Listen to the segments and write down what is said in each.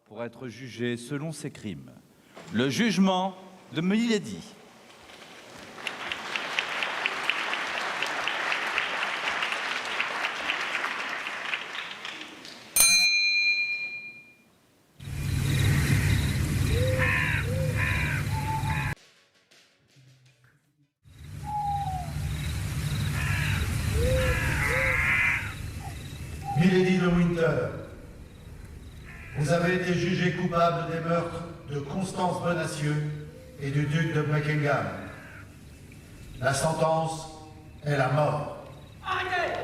pour être jugé selon ses crimes. Le jugement de Milady. Milady de Winter, vous avez été jugée coupable des meurtres de Constance Bonacieux et du duc de Buckingham. La sentence est la mort. Arrêtez!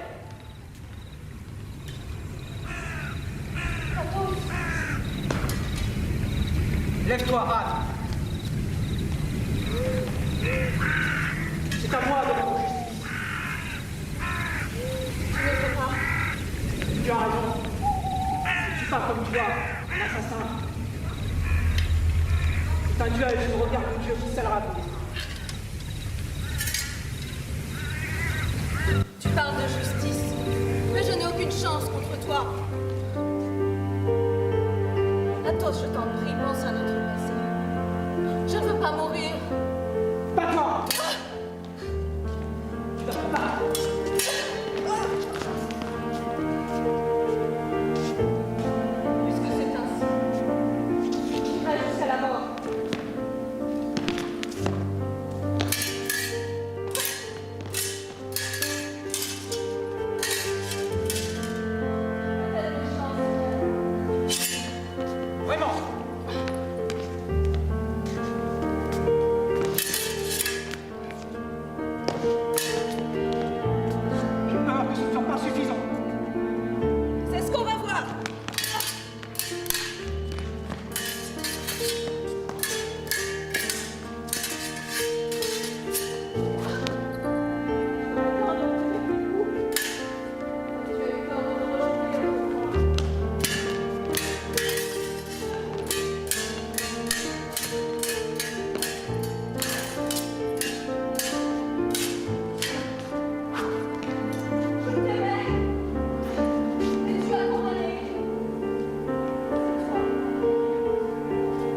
Lève-toi, rate! C'est à moi de rendre justice. Je ne peux pas. Tu as raison. Je ne suis pas comme toi, un assassin. C'est un duel sous le regard de Dieu qui scellera ton destin. Tu parles de justice, mais je n'ai aucune chance contre toi. Athos, je t'en prie, pense à notre passé. Je ne veux pas mourir. Bats-toi! Tu vas te battre. Puisque c'est ainsi, j'irai jusqu'à la mort. Vraiment! J'ai peur que ce ne soit pas suffisant. C'est ce qu'on va voir.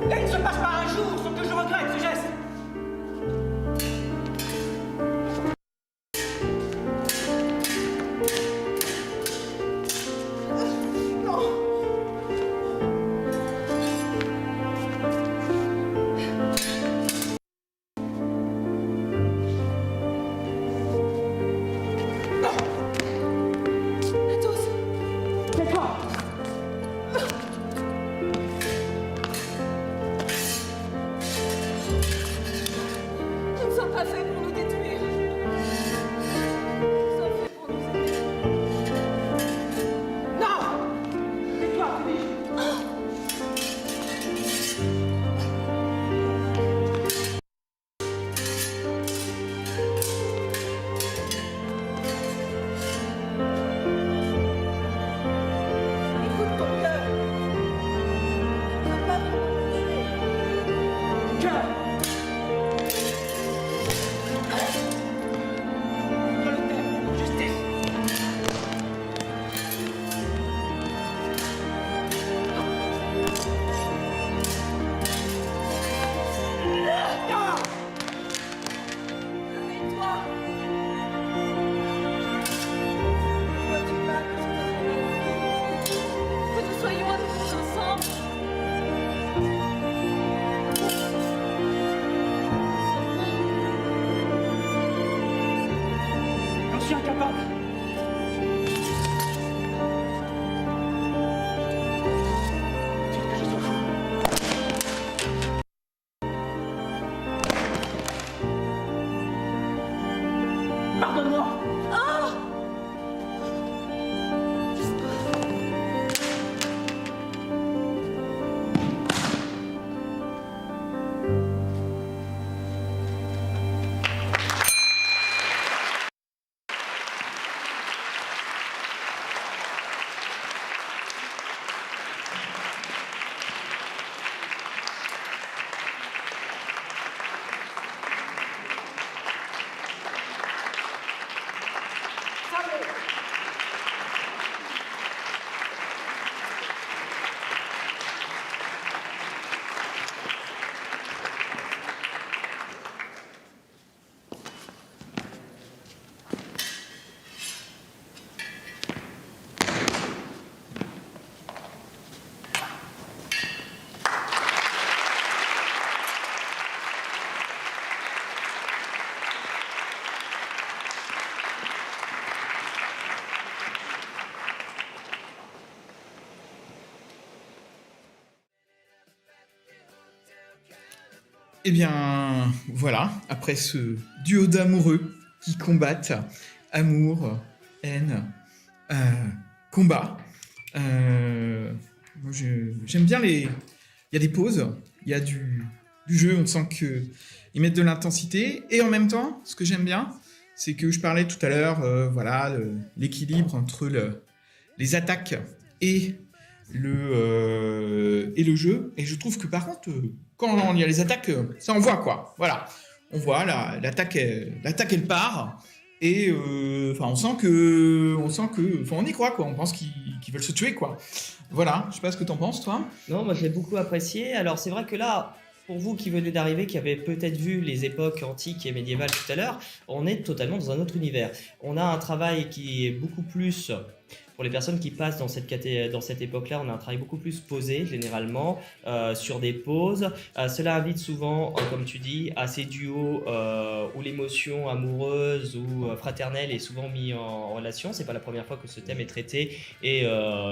Il ne se passe pas un jour sans que je regrette ce geste. Athos, Tais-toi! Eh bien, voilà, après ce duo d'amoureux qui combattent amour, haine, combat. Moi, j'aime bien les... Il y a des pauses, il y a du jeu, on sent qu'ils mettent de l'intensité. Et en même temps, ce que j'aime bien, c'est que je parlais tout à l'heure, voilà, l'équilibre entre les attaques et le jeu. Et je trouve que par contre, quand il y a les attaques, ça on voit quoi. Voilà, on voit l'attaque, elle part. Et on sent que, on y croit quoi. On pense qu'ils veulent se tuer quoi. Voilà, je sais pas ce que t'en penses toi. Non, moi j'ai beaucoup apprécié. Alors c'est vrai que là, pour vous qui venez d'arriver, qui avez peut-être vu les époques antiques et médiévales tout à l'heure, on est totalement dans un autre univers. On a un travail qui est beaucoup plus... Pour les personnes qui passent dans cette époque-là, on a un travail beaucoup plus posé, généralement, sur des pauses. Cela invite souvent, comme tu dis, à ces duos où l'émotion amoureuse ou fraternelle est souvent mise en relation. C'est pas la première fois que ce thème est traité et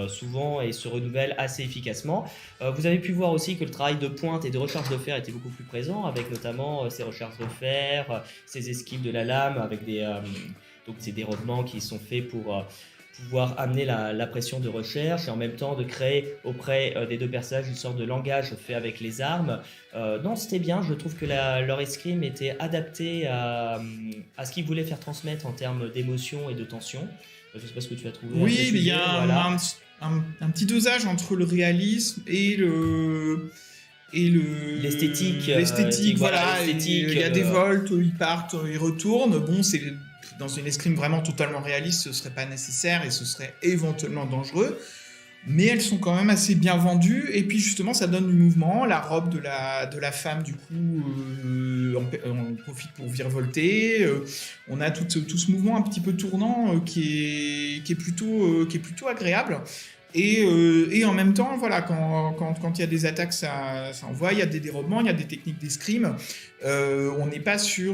souvent et se renouvelle assez efficacement. Vous avez pu voir aussi que le travail de pointe et de recharge de fer était beaucoup plus présent, avec notamment ces recharges de fer, ces esquives de la lame, avec donc ces dérodements qui sont faits pour... pouvoir amener la pression de recherche et en même temps de créer auprès des deux personnages une sorte de langage fait avec les armes. Non, c'était bien, je trouve que leur escrime était adapté à ce qu'ils voulaient faire transmettre en termes d'émotion et de tension. Je ne sais pas ce que tu as trouvé. Oui, mais il y a voilà. un petit dosage entre le réalisme et l'esthétique. L'esthétique, voilà. L'esthétique, il y a des volts, ils partent, ils retournent. Bon, c'est... Dans une escrime vraiment totalement réaliste, ce serait pas nécessaire et ce serait éventuellement dangereux. Mais elles sont quand même assez bien vendues. Et puis justement, ça donne du mouvement. La robe de la femme, du coup, on profite pour virevolter. On a tout ce mouvement un petit peu tournant qui est plutôt agréable. Et en même temps, voilà, quand il y a des attaques, ça envoie, il y a des dérobements, il y a des techniques d'escrime. On n'est pas sur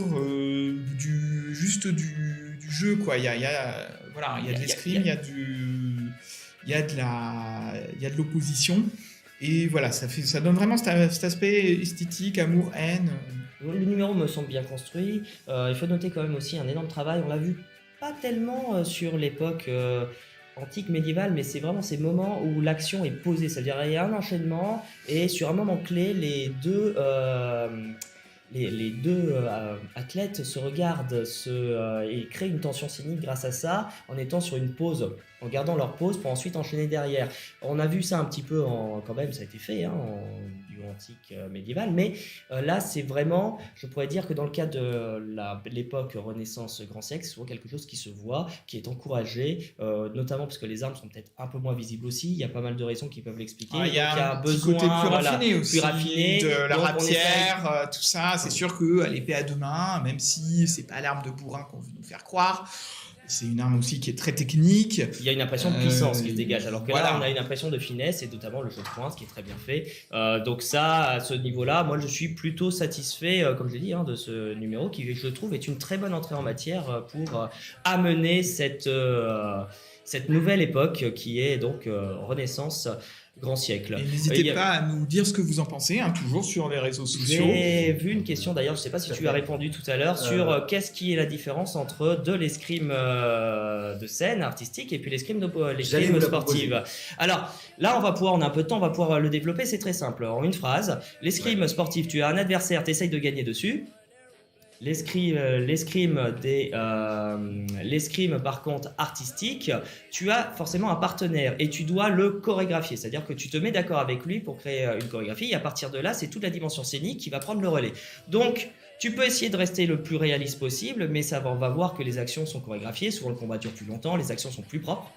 juste du jeu, quoi. Il y a de l'escrime, il y a de l'opposition. Et voilà, ça donne vraiment cet aspect esthétique, amour, haine. Le numéro me semble bien construit. Il faut noter quand même aussi un énorme travail. On l'a vu pas tellement sur l'époque... antique, médiévale, mais c'est vraiment ces moments où l'action est posée, c'est-à-dire il y a un enchaînement et sur un moment clé, les deux athlètes se regardent et créent une tension scénique grâce à ça, en étant sur une pause, en gardant leur pause pour ensuite enchaîner derrière. On a vu ça un petit peu, quand même, ça a été fait en duo antique médiéval, mais là c'est vraiment, je pourrais dire que dans le cas de l'époque Renaissance Grand siècle, c'est souvent quelque chose qui se voit, qui est encouragé, notamment parce que les armes sont peut-être un peu moins visibles aussi, il y a pas mal de raisons qui peuvent l'expliquer. Il y a un besoin côté plus raffiné aussi, plus raffiné, de la rapière, tout ça. C'est sûr qu'à l'épée à deux mains, même si c'est pas l'arme de bourrin qu'on veut nous faire croire, c'est une arme aussi qui est très technique. Il y a une impression de puissance qui se dégage, alors que voilà. là on a une impression de finesse et notamment le jeu de pointe qui est très bien fait. Donc ça, à ce niveau-là, moi je suis plutôt satisfait, comme je l'ai dit, de ce numéro qui, je trouve, est une très bonne entrée en matière pour amener cette nouvelle époque qui est donc Renaissance Grand siècle. Et n'hésitez pas à nous dire ce que vous en pensez, toujours sur les réseaux sociaux. J'ai vu une question d'ailleurs, je ne sais pas si tu as répondu tout à l'heure, sur qu'est-ce qui est la différence entre de l'escrime de scène artistique et puis l'escrime sportive. Alors là, on a un peu de temps, on va pouvoir le développer, c'est très simple. En une phrase, l'escrime sportive, tu as un adversaire, tu essayes de gagner dessus. L'escrime par contre artistique, tu as forcément un partenaire et tu dois le chorégraphier, c'est-à-dire que tu te mets d'accord avec lui pour créer une chorégraphie et à partir de là, c'est toute la dimension scénique qui va prendre le relais. Donc, tu peux essayer de rester le plus réaliste possible, mais on va voir que les actions sont chorégraphiées, souvent le combat dure plus longtemps, les actions sont plus propres.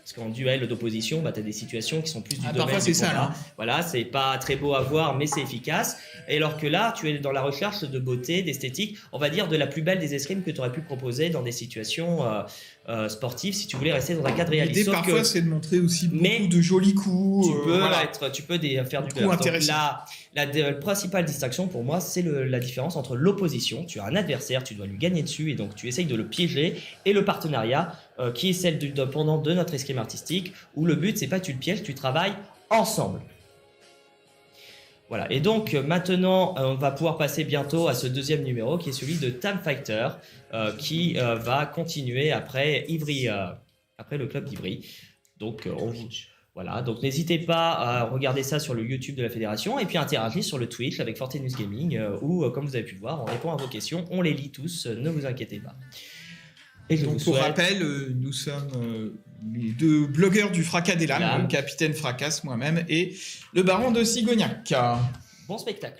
Parce qu'en duel d'opposition, tu as des situations qui sont plus du domaine parfois c'est ça, là. Voilà, c'est pas très beau à voir, mais c'est efficace. Et alors que là, tu es dans la recherche de beauté, d'esthétique, on va dire de la plus belle des escrimes que tu aurais pu proposer dans des situations sportives si tu voulais rester dans un cadre réaliste. L'idée parfois, c'est de montrer aussi beaucoup de jolis coups. Tu peux faire du bluff. Donc la principale distinction pour moi, c'est la différence entre l'opposition. Tu as un adversaire, tu dois lui gagner dessus et donc tu essayes de le piéger, et le partenariat qui est celle du pendant de notre escrime artistique où le but c'est pas tu le pièges, tu travailles ensemble. Voilà, et donc maintenant, on va pouvoir passer bientôt à ce deuxième numéro qui est celui de Tam Fighter, qui va continuer après Ivry, après le club d'Ivry. Donc, voilà, donc n'hésitez pas à regarder ça sur le YouTube de la Fédération et puis interagir sur le Twitch avec Forte News Gaming où, comme vous avez pu le voir, on répond à vos questions, on les lit tous, ne vous inquiétez pas. Et je Donc vous pour souhaite- rappel, nous sommes les deux blogueurs du Fracas des Lames, Lames. le capitaine Fracasse moi-même et le baron de Sigognac. Bon spectacle.